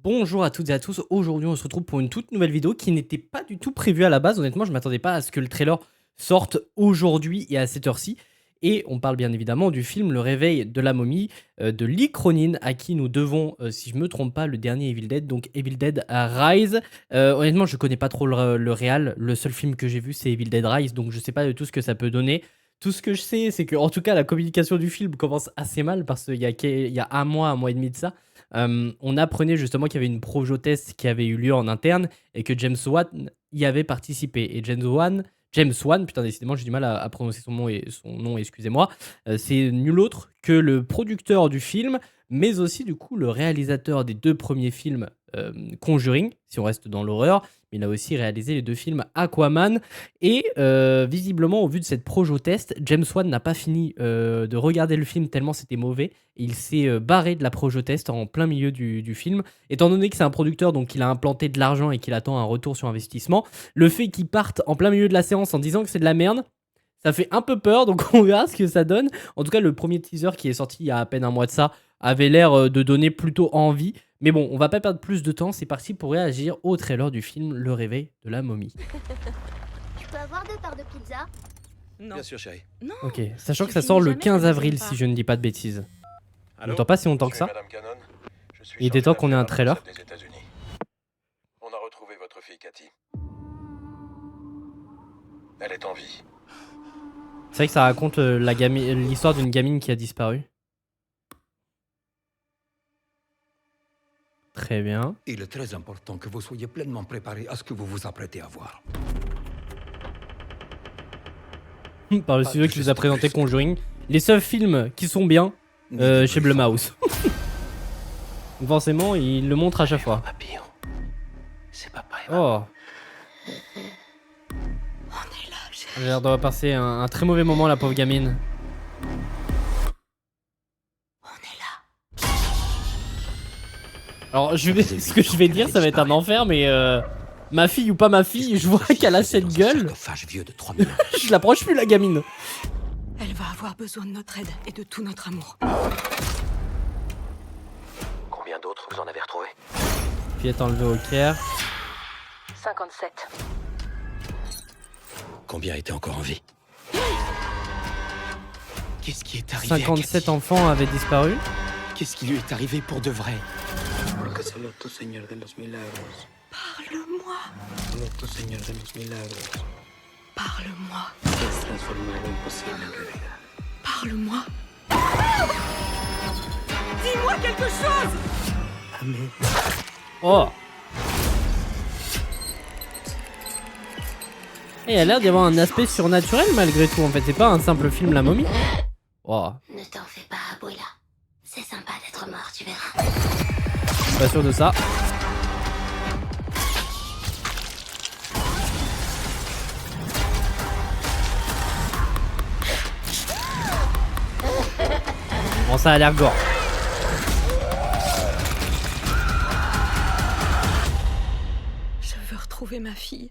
Bonjour à toutes et à tous, aujourd'hui on se retrouve pour une toute nouvelle vidéo qui n'était pas du tout prévue à la base, honnêtement je m'attendais pas à ce que le trailer sorte aujourd'hui et à cette heure-ci. Et on parle bien évidemment du film Le Réveil de la momie de Lee Cronin, à qui nous devons, si je me trompe pas, le dernier Evil Dead, donc Evil Dead Rise. Honnêtement je connais pas trop le réal, le seul film que j'ai vu c'est Evil Dead Rise, donc je sais pas du tout ce que ça peut donner. Tout ce que je sais c'est que en tout cas la communication du film commence assez mal parce qu'il y a un mois et demi de ça. On apprenait justement qu'il y avait une projo-test qui avait eu lieu en interne et que James Wan y avait participé. Et James Wan, putain, décidément, j'ai du mal à prononcer son nom, excusez-moi. C'est nul autre que le producteur du film, mais aussi du coup le réalisateur des deux premiers films Conjuring, si on reste dans l'horreur. Il a aussi réalisé les deux films Aquaman. Et visiblement, au vu de cette projo-test, James Wan n'a pas fini de regarder le film tellement c'était mauvais. Il s'est barré de la projo-test en plein milieu du film. Étant donné que c'est un producteur, donc il a implanté de l'argent et qu'il attend un retour sur investissement, le fait qu'il parte en plein milieu de la séance en disant que c'est de la merde, ça fait un peu peur, donc on verra ce que ça donne. En tout cas, le premier teaser qui est sorti il y a à peine un mois de ça avait l'air de donner plutôt envie. Mais bon, on va pas perdre plus de temps, c'est parti pour réagir au trailer du film Le Réveil de la momie. Je peux avoir 2 parts de pizza? Non. Bien sûr, chérie. Non. Ok, sachant que Tu ça sort finis le jamais 15 ta avril, deuxième si part. je ne dis pas de bêtises. Allô? Longtemps pas si longtemps que Je ça. suis Madame Cannon. Je suis Il était temps chargé qu'on ait un d'affaires à trailer. l'ambassade des États-Unis. On a retrouvé votre fille Cathy. Elle est en vie. C'est vrai que ça raconte l'histoire d'une gamine qui a disparu. Très bien. Il est très important que vous soyez pleinement préparé à ce que vous vous apprêtez à voir. Par le studio qui vous a présenté Conjuring. Les seuls films qui sont bien chez Blumhouse. Forcément, il le montre à chaque fois. Papillon. C'est papa et Oh, On est là, chérie. j'ai l'air d'avoir passé un très mauvais moment, la pauvre gamine. On est là. Alors, ce que je vais dire, ça va être un enfer, mais ma fille ou pas ma fille, je vois qu'elle a cette gueule. Sarcophage vieux de 3000 ans. Je l'approche plus, la gamine. Elle va avoir besoin de notre aide et de tout notre amour. Combien d'autres vous en avez retrouvé? Fillette enlevée au Caire. 57. Combien étaient encore en vie? Qu'est-ce qui est arrivé à 57 Cathy? enfants avaient disparu. Qu'est-ce qui lui est arrivé pour de vrai? Porque solo tú, Señor de los milagros. Parle-moi. Solo tú, Señor de los milagros. Parle-moi. Puedes transformar lo imposible en realidad. Parle-moi. Dis-moi quelque chose. Amén. Oh. Et il a l'air d'y avoir un aspect surnaturel malgré tout. En fait, c'est pas un simple film La Momie. Oh, Ne t'en fais pas, Abuela. C'est sympa d'être mort, tu verras. je suis pas sûr de ça. Bon, ça a l'air gore. Je veux retrouver ma fille.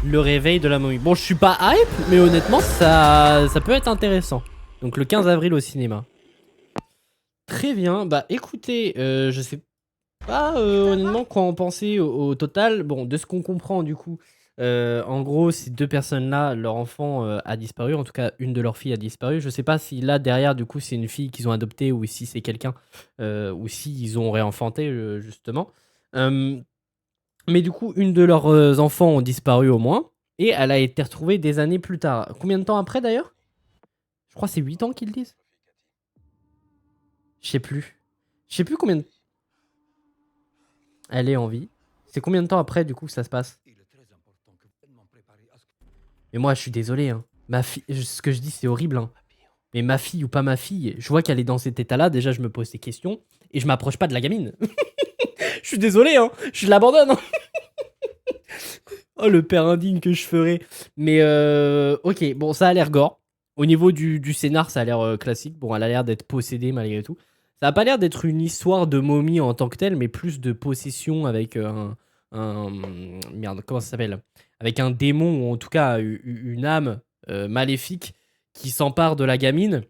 Le Réveil de la Momie. Bon, je suis pas hype, mais honnêtement, ça peut être intéressant. Donc le 15 avril au cinéma. Très bien. Bah écoutez, je sais pas honnêtement quoi en penser au total. Bon, de ce qu'on comprend du coup, en gros, ces deux personnes-là, leur enfant a disparu. En tout cas, une de leurs filles a disparu. Je sais pas si là derrière, du coup, c'est une fille qu'ils ont adoptée ou si c'est quelqu'un, ou si ils ont réenfanté justement. Mais du coup, une de leurs enfants ont disparu au moins. Et elle a été retrouvée des années plus tard. Combien de temps après d'ailleurs? Je crois que c'est 8 ans qu'ils disent. Je sais plus. Je sais plus combien de... Elle est en vie. C'est combien de temps après du coup que ça se passe? Il est très important que vous soyez pleinement préparé à ce que... Mais moi je suis désolé. Hein. Ma fille, ce que je dis c'est horrible. Hein. Mais ma fille ou pas ma fille, je vois qu'elle est dans cet état-là. Déjà je me pose des questions. Et je m'approche pas de la gamine. Je suis désolé. Hein. Je l'abandonne. Hein. Oh le père indigne que je ferais. Mais ok, bon ça a l'air gore. Au niveau du scénar, ça a l'air classique. Bon, elle a l'air d'être possédée malgré tout. Ça a pas l'air d'être une histoire de momie en tant que telle, mais plus de possession avec merde, comment ça s'appelle? Avec un démon, ou en tout cas une âme maléfique qui s'empare de la gamine.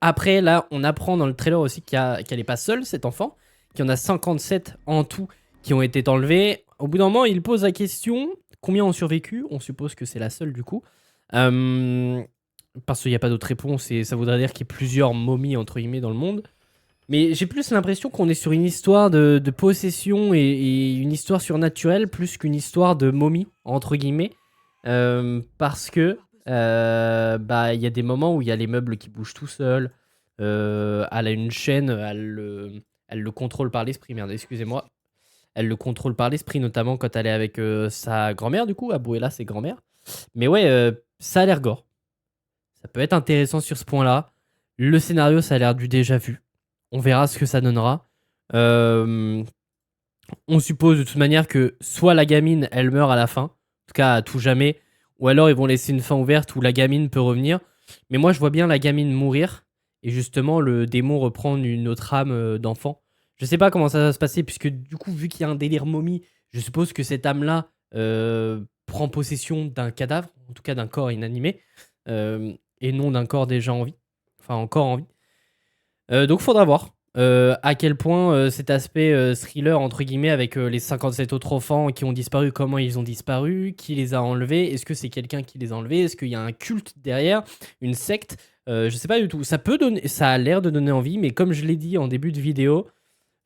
Après, là, on apprend dans le trailer aussi qu'elle n'est pas seule, cet enfant, qu'il y en a 57 en tout qui ont été enlevés. Au bout d'un moment, il pose la question, combien ont survécu? On suppose que c'est la seule du coup. Parce qu'il n'y a pas d'autre réponse et ça voudrait dire qu'il y ait plusieurs momies entre guillemets dans le monde. Mais j'ai plus l'impression qu'on est sur une histoire de possession et une histoire surnaturelle plus qu'une histoire de momie, entre guillemets. Parce que bah, il y a des moments où il y a les meubles qui bougent tout seuls. Elle a une chaîne, elle le contrôle par l'esprit. Merde, excusez-moi. Elle le contrôle par l'esprit, notamment quand elle est avec sa grand-mère, du coup. Abuela, c'est grand-mère. Mais ouais, ça a l'air gore. Ça peut être intéressant sur ce point-là. Le scénario, ça a l'air du déjà vu. On verra ce que ça donnera. On suppose de toute manière que soit la gamine, elle meurt à la fin, en tout cas à tout jamais, ou alors ils vont laisser une fin ouverte où la gamine peut revenir. Mais moi, je vois bien la gamine mourir, et justement, le démon reprendre une autre âme d'enfant. Je sais pas comment ça va se passer, puisque du coup, vu qu'il y a un délire momie, je suppose que cette âme-là prend possession d'un cadavre, en tout cas d'un corps inanimé, et non d'un corps déjà en vie. Enfin, encore en vie. Donc faudra voir à quel point cet aspect thriller entre guillemets avec les 57 autres enfants qui ont disparu, comment ils ont disparu, qui les a enlevés, est-ce que c'est quelqu'un qui les a enlevés, est-ce qu'il y a un culte derrière, une secte, je sais pas du tout. Ça peut donner, ça a l'air de donner envie, mais comme je l'ai dit en début de vidéo,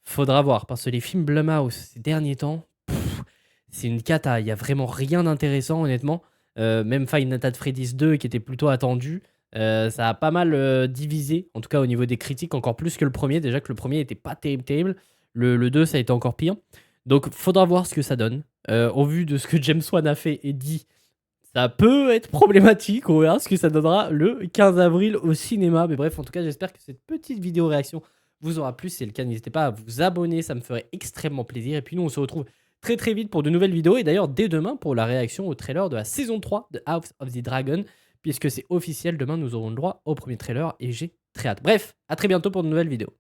faudra voir parce que les films Blumhouse ces derniers temps, c'est une cata, il y a vraiment rien d'intéressant honnêtement. Même Five Nights at Freddy's 2 qui était plutôt attendu. Ça a pas mal divisé, en tout cas au niveau des critiques, encore plus que le premier. Déjà que le premier était pas terrible. Le 2, ça a été encore pire. Donc, faudra voir ce que ça donne. Au vu de ce que James Wan a fait et dit, ça peut être problématique. On verra ce que ça donnera le 15 avril au cinéma. Mais bref, en tout cas, j'espère que cette petite vidéo réaction vous aura plu. Si c'est le cas, n'hésitez pas à vous abonner. Ça me ferait extrêmement plaisir. Et puis, nous, on se retrouve très très vite pour de nouvelles vidéos. Et d'ailleurs, dès demain, pour la réaction au trailer de la saison 3 de House of the Dragon. Puisque c'est officiel, demain nous aurons le droit au premier trailer et j'ai très hâte. Bref, à très bientôt pour de nouvelles vidéos.